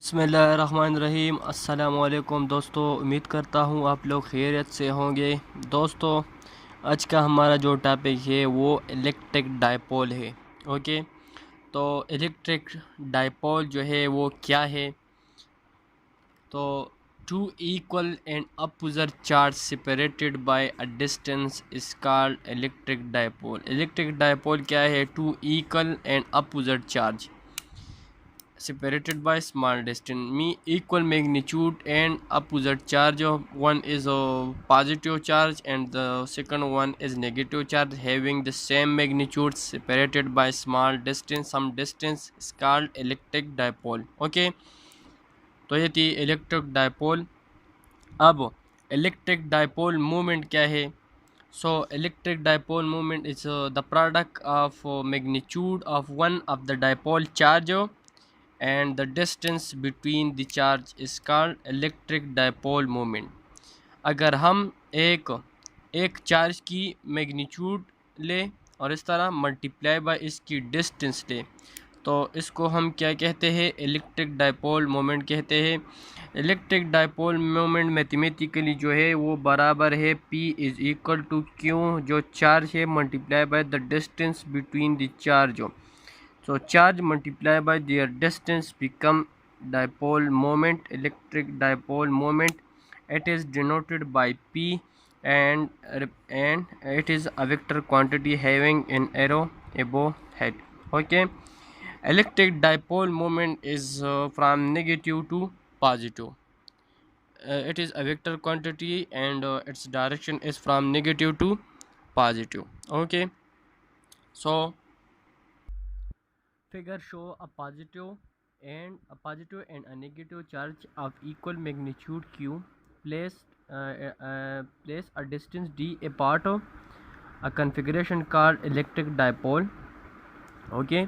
बिस्मिल्लाहिर्रहमानिर्रहीम। अस्सलामुअलैकुम दोस्तों, उम्मीद करता हूँ आप लोग खैरियत से होंगे। दोस्तों, आज का हमारा जो टॉपिक है वो इलेक्ट्रिक डाइपोल है। ओके, तो इलेक्ट्रिक डाइपोल जो है वो क्या है? तो two equal and opposite charge separated by a distance is called electric dipole. Electric dipole क्या है? Two equal and opposite charge separated by small distance me equal magnitude and opposite charge of one is a positive charge and the second one is negative charge having the same magnitude separated by small distance some distance is called electric dipole। okay, तो ये थी electric dipole. अब electric dipole movement क्या है? So electric dipole moment is the product of magnitude of one of the dipole charge and the distance between the charge is called electric dipole moment। अगर हम एक एक charge की magnitude ले और इस तरह मल्टीप्लाई बाय इसकी डिस्टेंस ले तो इसको हम क्या कहते हैं? इलेक्ट्रिक डाइपोल मोमेंट कहते हैं। इलेक्ट्रिक डाइपोल मोमेंट मैथमेटिकली जो है वो बराबर है P is equal to Q, जो चार्ज है, multiply by the distance between the charge. So charge multiplied by their distance become dipole moment, electric dipole moment. It is denoted by P and it is a vector quantity having an arrow above head. Okay, electric dipole moment is from negative to positive. It is a vector quantity and its direction is from negative to positive. Okay, so figure show a positive and a negative charge of equal magnitude Q place a distance d apart of a configuration called electric dipole. Okay,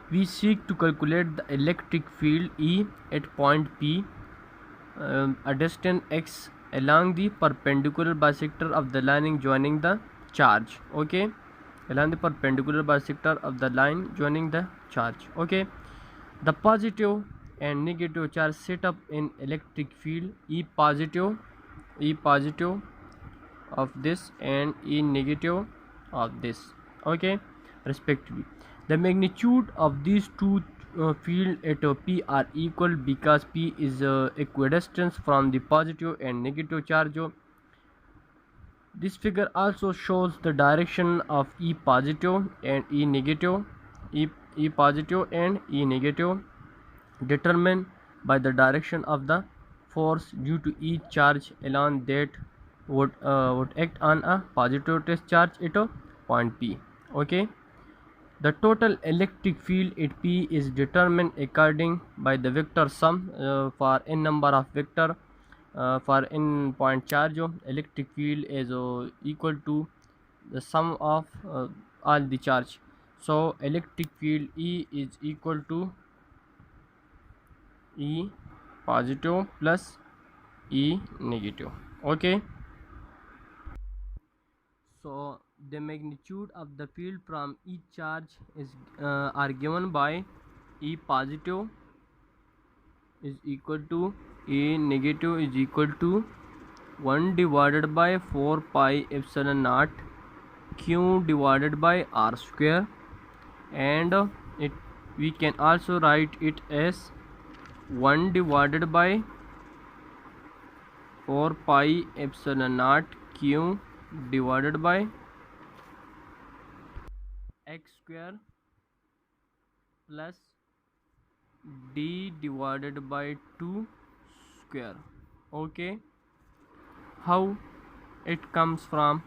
we seek to calculate the electric field E at point P, a distance x along the perpendicular bisector of the line joining the charge. Okay, along the perpendicular bisector of the line joining the charge. Okay, the positive and negative charge set up in electric field E positive of this and E negative of this. Okay, respectively. The magnitude of these two field at P are equal because P is equidistant from the positive and negative charge. This figure also shows the direction of E positive and E negative, E positive and E negative, determined by the direction of the force due to each charge along that would act on a positive test charge at a point P. Okay, the total electric field at P is determined according by the vector sum for n number of vector for n point charge. Electric field is equal to the sum of all the charge. So electric field E is equal to E positive plus E negative. Okay, so the magnitude of the field from each charge is are given by E positive is equal to E negative is equal to 1 divided by 4 pi epsilon naught Q divided by R square, and it we can also write it as 1 divided by 4 pi epsilon naught Q divided by x square plus d divided by 2 square. Okay, how it comes from?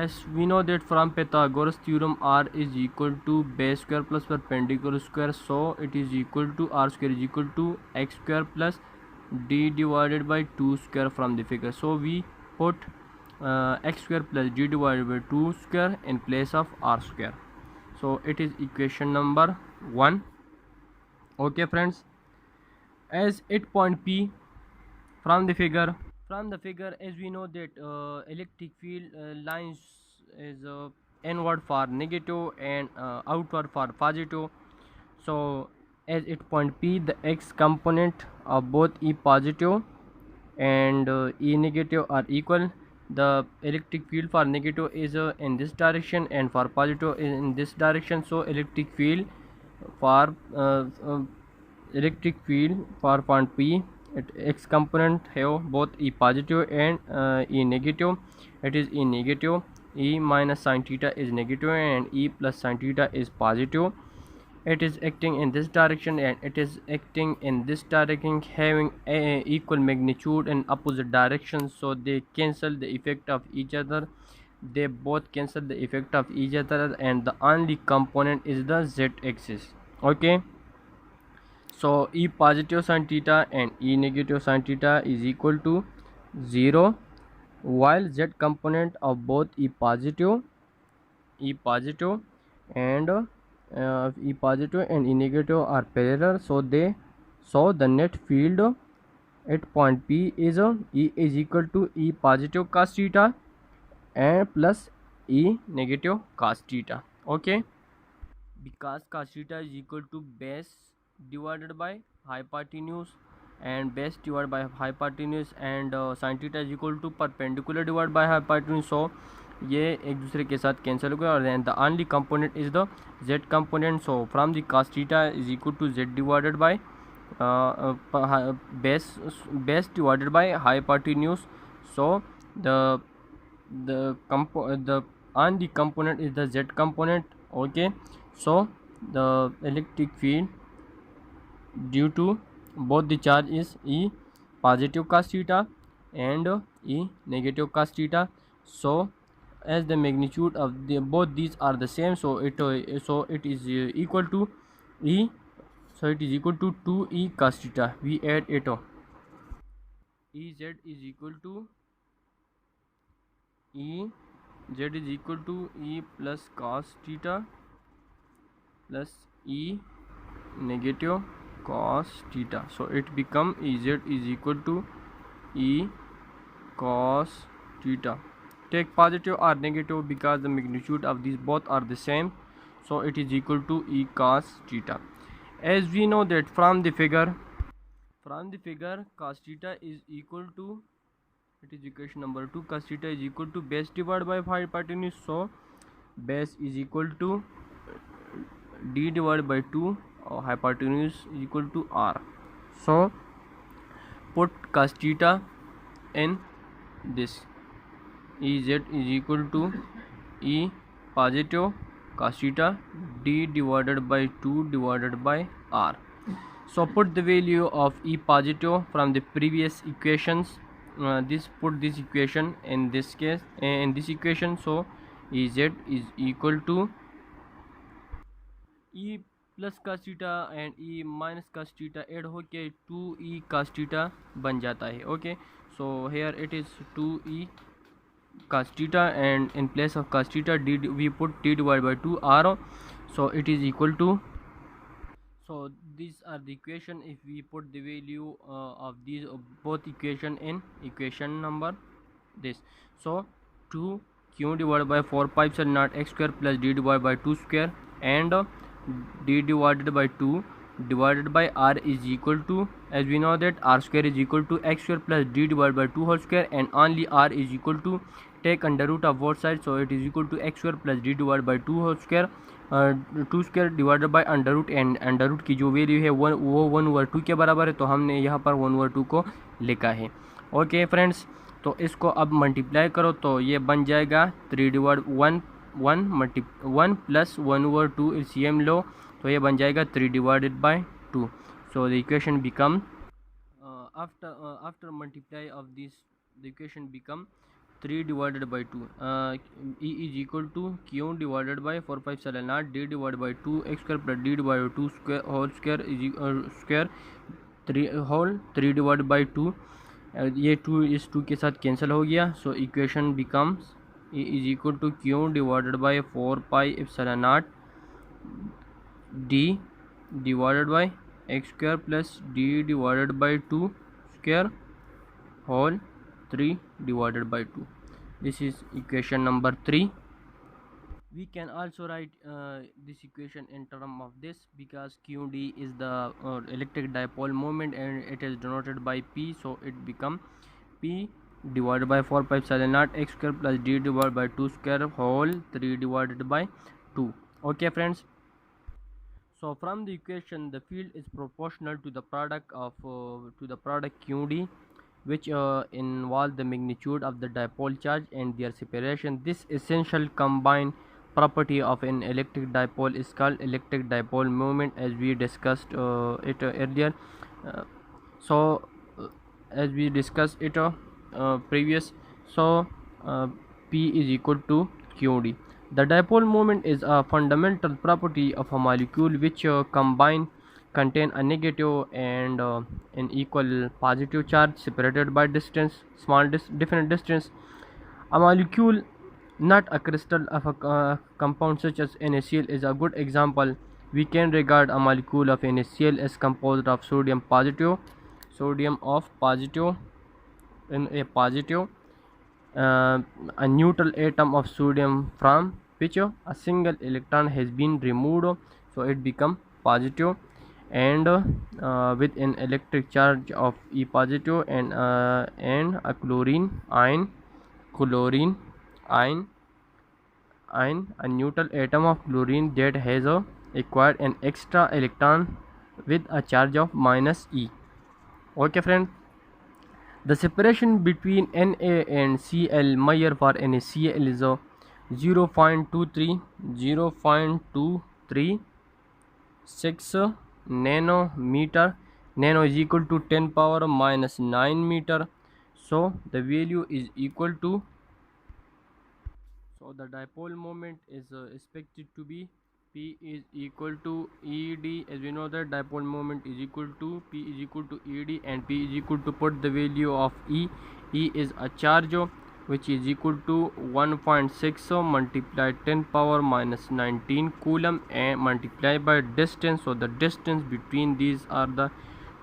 As we know that from Pythagoras theorem, r is equal to base square plus perpendicular square, so it is equal to r square is equal to x square plus d divided by 2 square from the figure. So we put x square plus d divided by 2 square in place of r square. So it is equation number 1. Okay friends, as at point P from the figure, as we know that electric field lines is inward for negative and outward for positive. So as at point P, the x component of both E positive and E negative are equal. The electric field for negative is in this direction and for positive is in this direction. So for uh, electric field for point P at x component have both E positive and E negative. It is E negative. E minus sin theta is negative and E plus sin theta is positive. It is acting in this direction and it is acting in this direction, having equal magnitude and opposite directions, so they cancel the effect of each other. They both cancel the effect of each other, and the only component is the z-axis. Okay, so E positive sin theta and E negative sin theta is equal to 0, while z component of both E positive and E positive and E negative are parallel, so the net field at point P is E is equal to E positive cos theta and plus E negative cos theta. Okay, because cos theta is equal to base divided by hypotenuse and base divided by hypotenuse, and sin theta is equal to perpendicular divided by hypotenuse. So ये एक दूसरे के साथ cancel हो गया, और then the only component is the z component. So from the cos theta is equal to z divided by base divided by hypotenuse. So the only component is the z component. Okay, so the electric field due to both the charge is E positive cos theta and E negative cos theta. So as the magnitude of both these are the same, so it is equal to E, so it is equal to 2E cos theta. We add it. Ez is equal to E z is equal to E plus cos theta plus E negative cos theta. So it become Ez is equal to E cos theta. Take positive or negative because the magnitude of these both are the same, so it is equal to E cos theta. As we know that from the figure cos theta is equal to, it is equation number 2, cos theta is equal to base divided by hypotenuse. So base is equal to d divided by 2, or hypotenuse is equal to r. So put cos theta in this. Ez is equal to E positive cos theta d divided by 2 divided by r. So put the value of E positive from the previous equations. Put this equation in this case, in this equation. So Ez is equal to E plus cos theta and E minus cos theta add होके 2E cos theta बन जाता है. Okay, so here it is 2E cos theta, and in place of cos theta we put d divided by 2r, so it is equal to, so these are the equation. If we put the value of these both equation in equation number this, so 2q divided by 4 pi epsilon naught x square plus d divided by 2 square, and d divided by 2 divided by r is equal to, as we know that r square is equal to x square plus d divided by 2 whole square, and only r is equal to, take under root of both sides, so it is equal to x square plus d divided by 2 whole square, 2 square divided by under root, and under root की जो value है वो 1/2 के बराबर है, तो हमने यहाँ पर 1/2 को लिखा है. ओके फ्रेंड्स, तो इसको अब मल्टीप्लाई करो तो ये बन जाएगा 3 डिवाइड 1 प्लस 1/2 LCM लो, तो ये बन जाएगा 3 divided by 2. So the equation become after multiply of this, the equation become 3 divided by 2. E is equal to q divided by 4 pi epsilon naught d divided by 2 x square plus d divided by 2 square whole square is square 3 divided by 2. ये 2 इस 2 के साथ cancel हो गया, so equation becomes E is equal to q divided by 4 pi epsilon naught d divided by x square plus d divided by 2 square whole 3 divided by 2. This is equation number 3. We can also write this equation in term of this, because qd is the electric dipole moment and it is denoted by p, so it become p divided by 4 pi epsilon naught x square plus d divided by 2 square whole 3 divided by 2. Okay friends, so from the equation the field is proportional to the product of qd, which involve the magnitude of the dipole charge and their separation. This essential combined property of an electric dipole is called electric dipole moment, as we discussed it earlier. Uh, so as we discussed it previous, so uh, p is equal to qd. The dipole moment is a fundamental property of a molecule which contain a negative and an equal positive charge separated by distance, different distance. A molecule, not a crystal of a compound such as NaCl, is a good example. We can regard a molecule of NaCl as composed of sodium of positive in a positive, a neutral atom of sodium from which a single electron has been removed, so it become positive, and with an electric charge of E positive, and a chlorine ion, a neutral atom of chlorine that has acquired an extra electron with a charge of -E. Okay friend, the separation between Na and Cl measure for NaCl is 0.236 nanometer. Nano is equal to 10 power minus 9 meter. So the value is equal to, so the dipole moment is expected to be P is equal to ED. As we know that dipole moment is equal to P is equal to ED, and P is equal to, put the value of E. E is a charge which is equal to 1.6 multiplied 10 power minus 19 coulomb and multiplied by distance. So the distance between these are the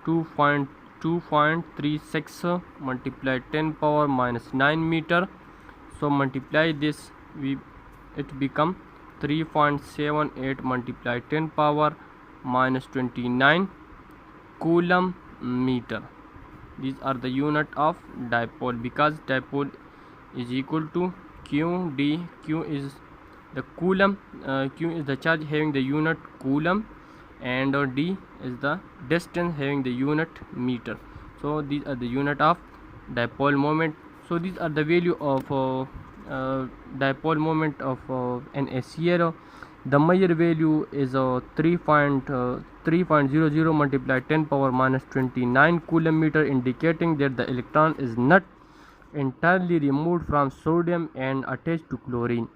2.36 multiplied 10 power minus 9 meter. So multiply this, it become 3.78 multiplied 10 power minus 29 coulomb meter. These are the unit of dipole, because dipole is equal to qd. Q is the coulomb, q is the charge having the unit coulomb, and d is the distance having the unit meter. So these are the unit of dipole moment. So these are the value of dipole moment of NaCl. The measure value is 3.00 multiplied 10 power minus 29 coulomb meter, indicating that the electron is not entirely removed from sodium and attached to chlorine.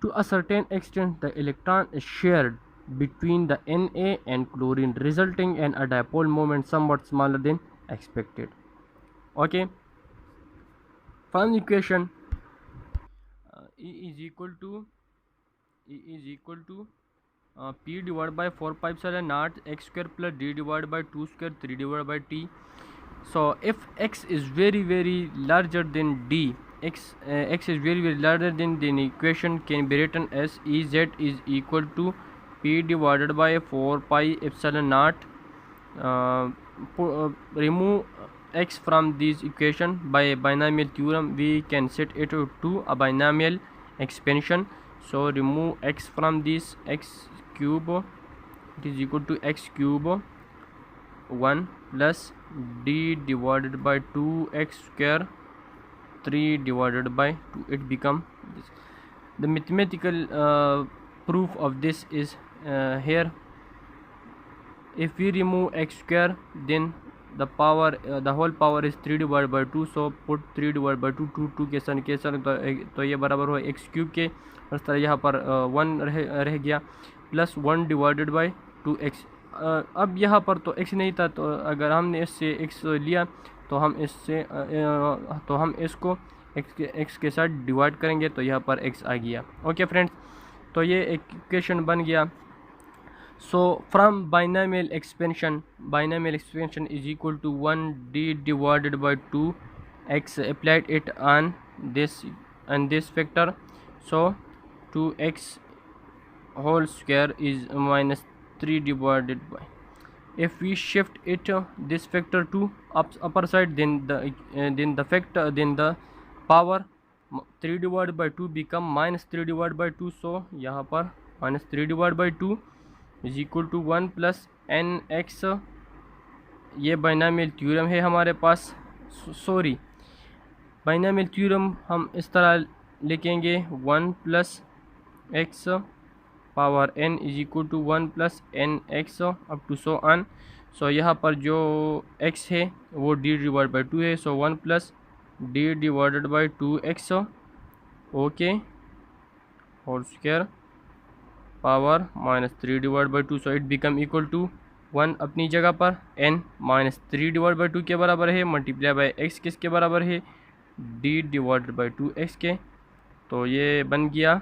To a certain extent, the electron is shared between the Na and chlorine, resulting in a dipole moment somewhat smaller than expected. Okay, from the equation, E is equal to P divided by 4 pi epsilon naught x square plus D divided by 2 square 3 divided by T. So if x is very larger than D, x is very larger than, then equation can be written as Ez is equal to P divided by 4 pi epsilon naught. Remove x from this equation by a binomial theorem. We can set it to a binomial expansion. So remove x from this, x cube, it is equal to x cube 1 plus d divided by 2x square 3 divided by 2. It become this. The mathematical proof of this is here. If we remove x square, then the power, the whole power is 3 divided by 2. So put 3 divided by 2 2 के सन तो ये बराबर हुआ x cube के, इस तरह यहाँ पर 1 रह गया, प्लस 1 डिवाइडेड बाई 2x. अब यहाँ पर तो x नहीं था, तो अगर हमने इससे x लिया तो हम इसको x के साथ डिवाइड करेंगे, तो यहाँ पर x आ गया. ओके फ्रेंड्स, तो ये इक्वेशन बन गया. So from binomial expansion is equal to 1d divided by 2x, applied it on this factor. So 2x whole square is minus 3 divided by, if we shift it this factor to upper side, then the power 3 divided by 2 become minus 3 divided by 2. so यहाँ पर minus 3 divided by 2 is equal to 1 plus nx. ये binomial theorem है हमारे पास, sorry binomial theorem हम इस तरह लिखेंगे 1 plus x power n is equal to 1 plus n x up to so on. So यहाँ पर जो x है वो d डिवाइड बाई 2 है. So 1 plus d divided by 2x okay whole square power minus 3 divide by 2. So it become equal to 1 अपनी जगह पर, n minus 3 divide by 2 के बराबर है, मल्टीप्लाई बाई x किसके बराबर है, d डिवाइडेड बाई 2x के. तो ये बन गया,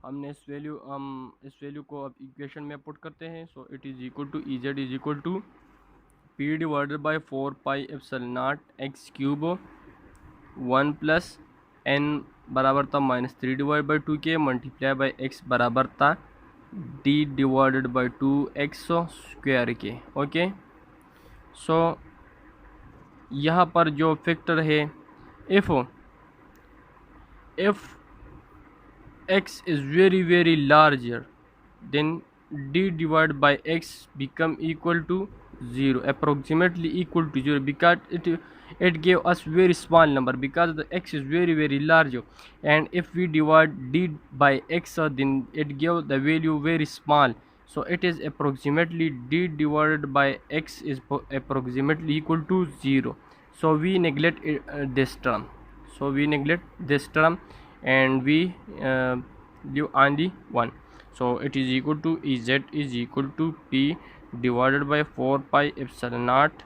हम इस वैल्यू को अब इक्वेशन में पुट करते हैं. So it is equal to E Z is equal to P divided by 4 pi epsilon naught X cube 1 plus n बराबर था माइनस 3 डिवाइड बाई 2 के, मल्टीप्लाई बाई x बराबर था d divided by 2x square के. Okay so यहाँ पर जो factor है, if x is very larger, then d divided by x become equal to 0, approximately equal to 0, because it gave us very small number, because the x is very large, and if we divide d by x then it gave the value very small. So it is approximately d divided by x is approximately equal to 0. So we neglect this term. And we leave only 1. So it is equal to Ez is equal to P divided by 4 pi epsilon naught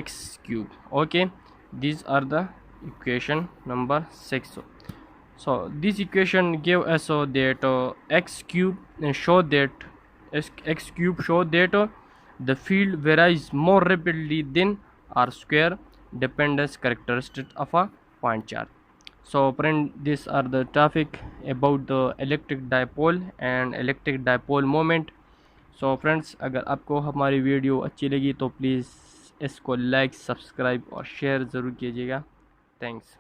x cube. Okay, these are the equation number 6. So this equation gave us that x cube show that the field varies more rapidly than r square dependence characteristic of a point charge. So friend, these are the topic about the electric dipole and electric dipole moment. So friends, अगर आपको हमारी video अच्छी लगी तो please इसको like, subscribe और share ज़रूर कीजिएगा. थैंक्स.